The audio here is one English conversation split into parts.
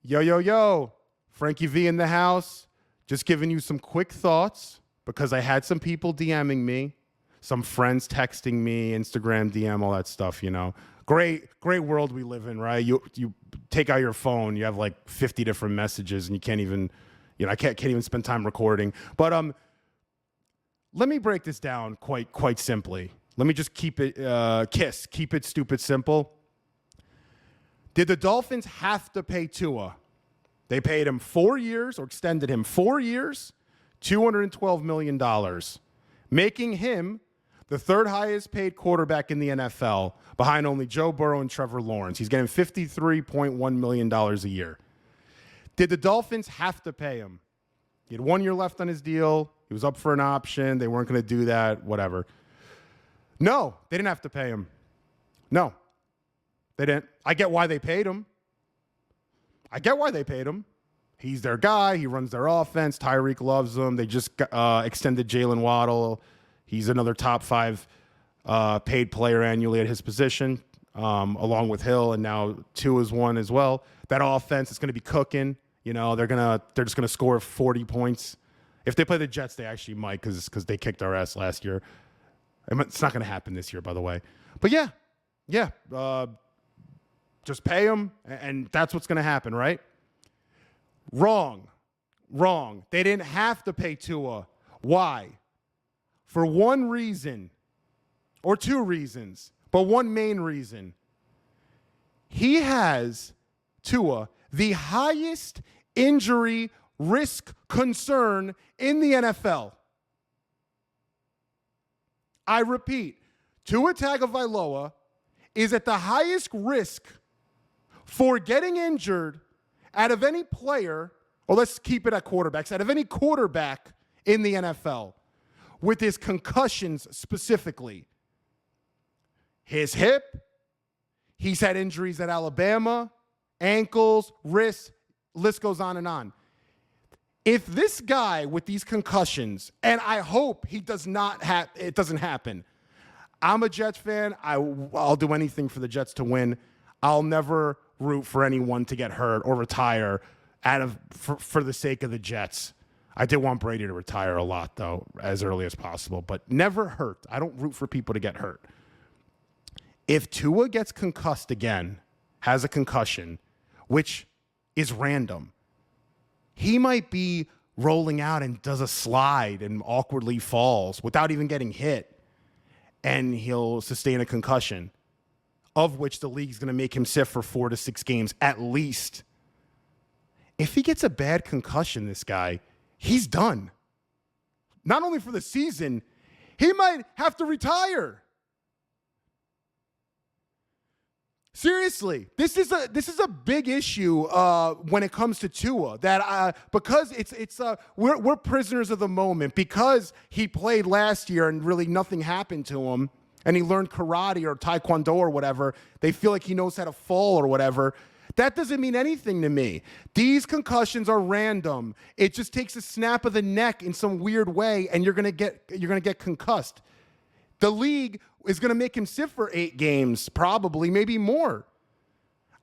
Yo, yo, yo. Frankie V in the house. Just giving you some quick thoughts because I had some people DMing me, some friends texting me, Instagram DM, all that stuff, you know. Great world we live in, right? You take out your phone, you have like 50 different messages and you can't even, I can't even spend time recording. But let me break this down quite simply. Let me just keep it keep it stupid simple. Did the Dolphins have to pay Tua? They paid him 4 years or extended him 4 years, $212 million, making him the third highest paid quarterback in the NFL behind only Joe Burrow and Trevor Lawrence. He's getting $53.1 million a year. Did the Dolphins have to pay him? He had 1 year left on his deal. He was up for an option. They weren't going to do that, whatever. No, they didn't have to pay him. No, they didn't. I get why they paid him. He's their guy. He runs their offense. Tyreek loves him. They just extended Jalen Waddle. He's another top 5 paid player annually at his position, along with Hill, and now Tua is one as well. That offense is going to be cooking. You know, they're just going to score 40 points. If they play the Jets, they actually might because they kicked our ass last year. It's not going to happen this year, by the way. But yeah. Just pay them, and that's what's going to happen, right? Wrong. They didn't have to pay Tua. Why? For one reason, or two reasons, but one main reason. He has, Tua, the highest injury risk concern in the NFL. I repeat, Tua Tagovailoa is at the highest risk for getting injured out of any player, or let's keep it at quarterbacks, out of any quarterback in the NFL, with his concussions specifically. His hip, he's had injuries at Alabama, ankles, wrists, list goes on and on. If this guy with these concussions, and I hope it doesn't happen. I'm a Jets fan. I'll do anything for the Jets to win. I'll never root for anyone to get hurt or retire for the sake of the Jets. I did want Brady to retire a lot, though, as early as possible, but never hurt. I don't root for people to get hurt. If Tua gets concussed again, has a concussion, which is random, he might be rolling out and does a slide and awkwardly falls without even getting hit, and he'll sustain a concussion, of which the league's going to make him sit for 4 to 6 games at least. If he gets a bad concussion, this guy, he's done. Not only for the season, he might have to retire. Seriously, this is a big issue when it comes to Tua. That because we're prisoners of the moment, because he played last year and really nothing happened to him, and he learned karate or taekwondo or whatever. They feel like he knows how to fall or whatever. That doesn't mean anything to me. These concussions are random. It just takes a snap of the neck in some weird way, and you're gonna get concussed. The league is going to make him sit for 8 games, probably, maybe more.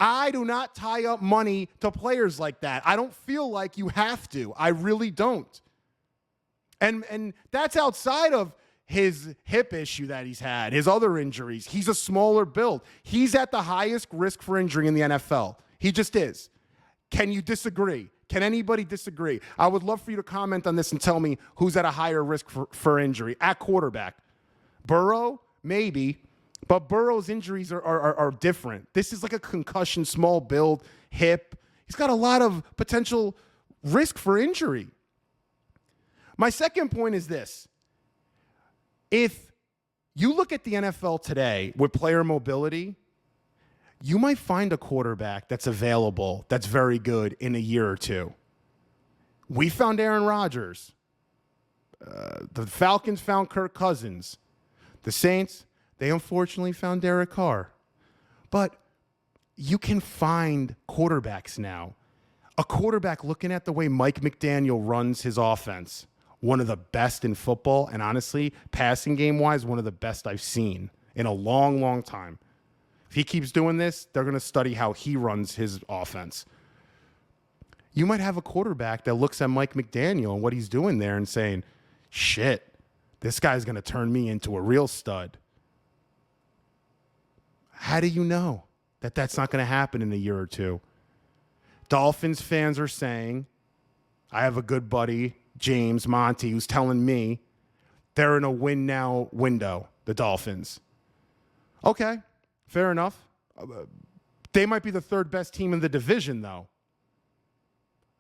I do not tie up money to players like that. I don't feel like you have to. I really don't. And that's outside of his hip issue that he's had, his other injuries. He's a smaller build. He's at the highest risk for injury in the NFL. He just is. Can you disagree? Can anybody disagree? I would love for you to comment on this and tell me who's at a higher risk for injury at quarterback. Burrow? Maybe, but Burrow's injuries are different. This is like a concussion, small build, hip. He's got a lot of potential risk for injury. My second point is this. If you look at the NFL today with player mobility, you might find a quarterback that's available, that's very good in a year or two. We found Aaron Rodgers. The Falcons found Kirk Cousins. The Saints, they unfortunately found Derek Carr. But you can find quarterbacks now. A quarterback, looking at the way Mike McDaniel runs his offense, one of the best in football, and honestly, passing game-wise, one of the best I've seen in a long, long time. If he keeps doing this, they're going to study how he runs his offense. You might have a quarterback that looks at Mike McDaniel and what he's doing there and saying, shit, this guy's going to turn me into a real stud. How do you know that that's not going to happen in a year or two? Dolphins fans are saying, I have a good buddy, James Monty, who's telling me they're in a win now window, the Dolphins. Okay, fair enough. They might be the third best team in the division, though.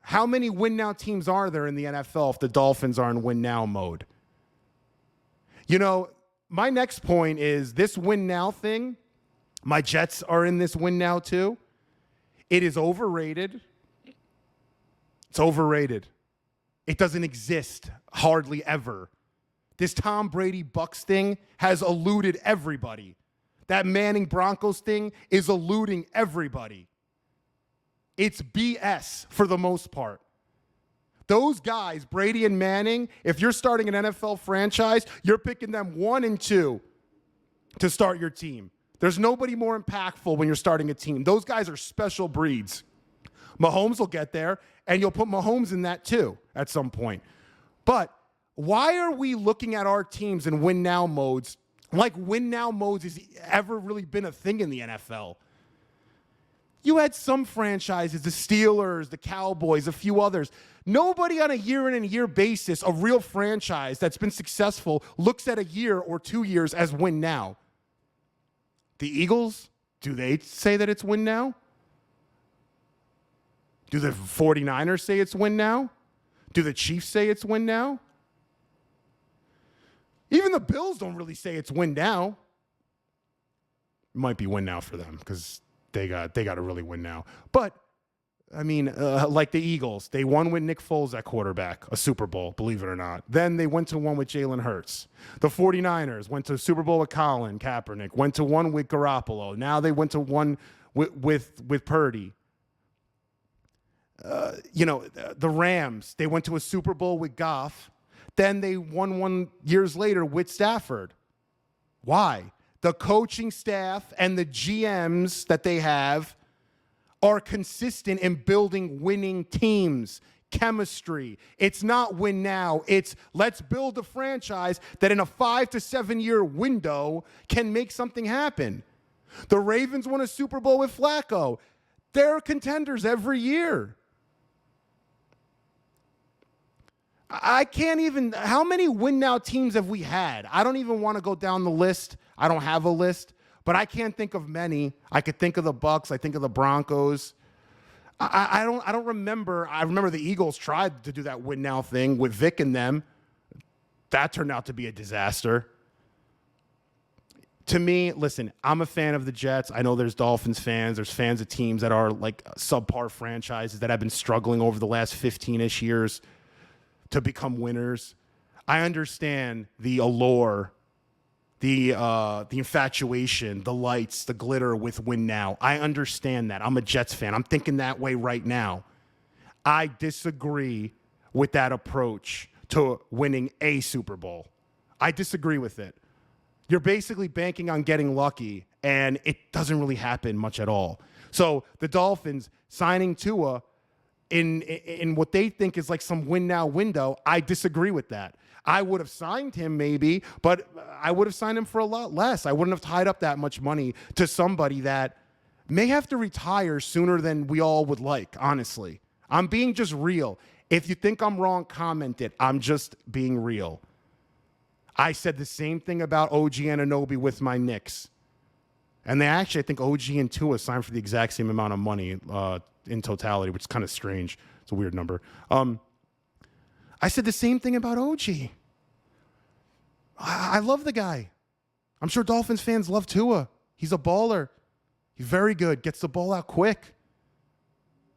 How many win now teams are there in the NFL if the Dolphins are in win now mode? You know, my next point is this win now thing. My Jets are in this win now too. It is overrated. It's overrated. It doesn't exist hardly ever. This Tom Brady Bucks thing has eluded everybody. That Manning Broncos thing is eluding everybody. It's BS for the most part. Those guys, Brady and Manning, if you're starting an NFL franchise, you're picking them 1 and 2 to start your team. There's nobody more impactful when you're starting a team. Those guys are special breeds. Mahomes will get there, and you'll put Mahomes in that too at some point. But why are we looking at our teams in win now modes like win now modes has ever really been a thing in the NFL? You had some franchises, the Steelers, the Cowboys, a few others. Nobody on a year-in-and-year basis, a real franchise that's been successful, looks at a year or 2 years as win now. The Eagles, do they say that it's win now? Do the 49ers say it's win now? Do the Chiefs say it's win now? Even the Bills don't really say it's win now. It might be win now for them because they got to really win now. But, I mean, like the Eagles, they won with Nick Foles at quarterback, a Super Bowl, believe it or not. Then they went to one with Jalen Hurts. The 49ers went to a Super Bowl with Colin Kaepernick, went to one with Garoppolo. Now they went to one with Purdy. The Rams, they went to a Super Bowl with Goff. Then they won 1 years later with Stafford. Why? The coaching staff and the GMs that they have are consistent in building winning teams, chemistry. It's not win now. It's let's build a franchise that in a 5 to 7 year window can make something happen. The Ravens won a Super Bowl with Flacco. They're contenders every year. I can't even, how many win now teams have we had? I don't even want to go down the list. I don't have a list, but I can't think of many. I could think of the Bucks. I think of the Broncos. I don't remember. I remember the Eagles tried to do that win now thing with Vic and them. That turned out to be a disaster. To me, listen, I'm a fan of the Jets. I know there's Dolphins fans. There's fans of teams that are like subpar franchises that have been struggling over the last 15-ish years to become winners. I understand the allure, the infatuation, the lights, the glitter with win now. I understand that. I'm a Jets fan. I'm thinking that way right now. I disagree with that approach to winning a Super Bowl. I disagree with it. You're basically banking on getting lucky, and it doesn't really happen much at all. So the Dolphins signing Tua in what they think is like some win now window, I disagree with that. I would have signed him maybe, but I would have signed him for a lot less. I wouldn't have tied up that much money to somebody that may have to retire sooner than we all would like, honestly. I'm being just real. If you think I'm wrong, comment it. I'm just being real. I said the same thing about OG Anunoby with my Knicks. And I think OG and Tua signed for the exact same amount of money in totality, which is kind of strange. It's a weird number. I said the same thing about OG. I love the guy. I'm sure Dolphins fans love Tua. He's a baller. He's very good. Gets the ball out quick.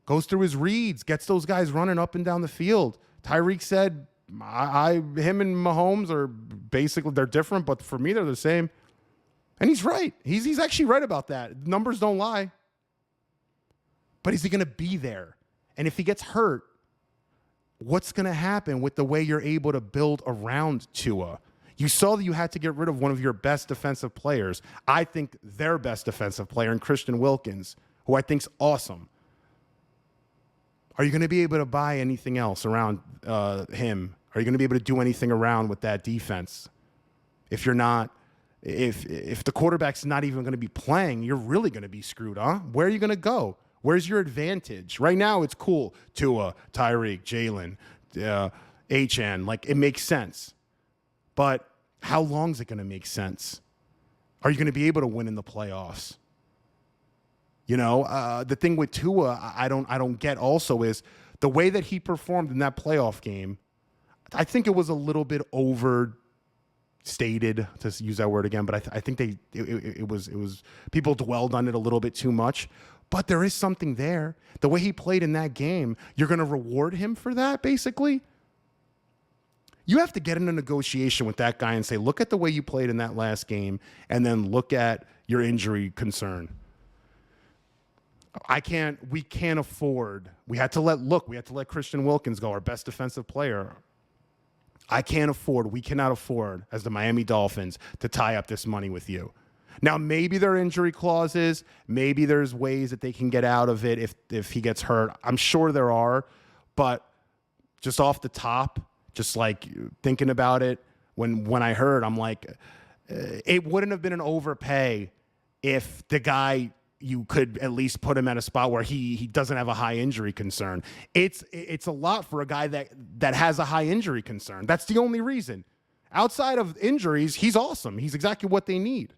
Goes through his reads. Gets those guys running up and down the field. Tyreek said, him and Mahomes are basically, they're different, but for me, they're the same. And he's right. He's actually right about that. Numbers don't lie. But is he going to be there? And if he gets hurt, what's going to happen with the way you're able to build around Tua? You saw that you had to get rid of one of your best defensive players. I think their best defensive player in Christian Wilkins, who I think's awesome. Are you going to be able to buy anything else around him? Are you going to be able to do anything around with that defense? If you're not, if the quarterback's not even going to be playing, you're really going to be screwed, huh? Where are you going to go? Where's your advantage? Right now, it's cool. Tua, Tyreek, Jalen, HN. Like, it makes sense. But how long is it going to make sense? Are you going to be able to win in the playoffs? You know, the thing with Tua, I don't get also is the way that he performed in that playoff game. I think it was a little bit overstated, to use that word again, but I think it was people dwelled on it a little bit too much. But there is something there. The way he played in that game, you're going to reward him for that, basically. You have to get in a negotiation with that guy and say, look at the way you played in that last game, and then look at your injury concern. We can't afford. We had to let Christian Wilkins go, our best defensive player. We cannot afford, as the Miami Dolphins, to tie up this money with you. Now, maybe there are injury clauses. Maybe there's ways that they can get out of it if he gets hurt. I'm sure there are. But just off the top, just like thinking about it, when I heard, I'm like, it wouldn't have been an overpay if the guy, you could at least put him at a spot where he doesn't have a high injury concern. It's a lot for a guy that has a high injury concern. That's the only reason. Outside of injuries, he's awesome. He's exactly what they need.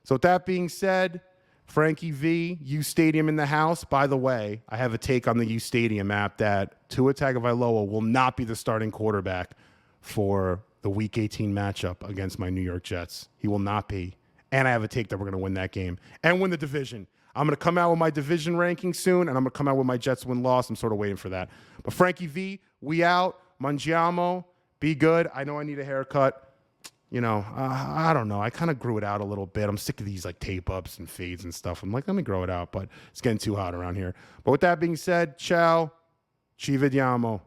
So with that being said, Frankie V, U Stadium in the house. By the way, I have a take on the U Stadium app that Tua Tagovailoa will not be the starting quarterback for the Week 18 matchup against my New York Jets. He will not be. And I have a take that we're going to win that game and win the division. I'm going to come out with my division ranking soon, and I'm going to come out with my Jets win-loss. I'm sort of waiting for that. But Frankie V, we out. Mangiamo, be good. I know I need a haircut. You know, I don't know. I kind of grew it out a little bit. I'm sick of these like tape ups and fades and stuff. I'm like, let me grow it out, but it's getting too hot around here. But with that being said, ciao. Ci vediamo.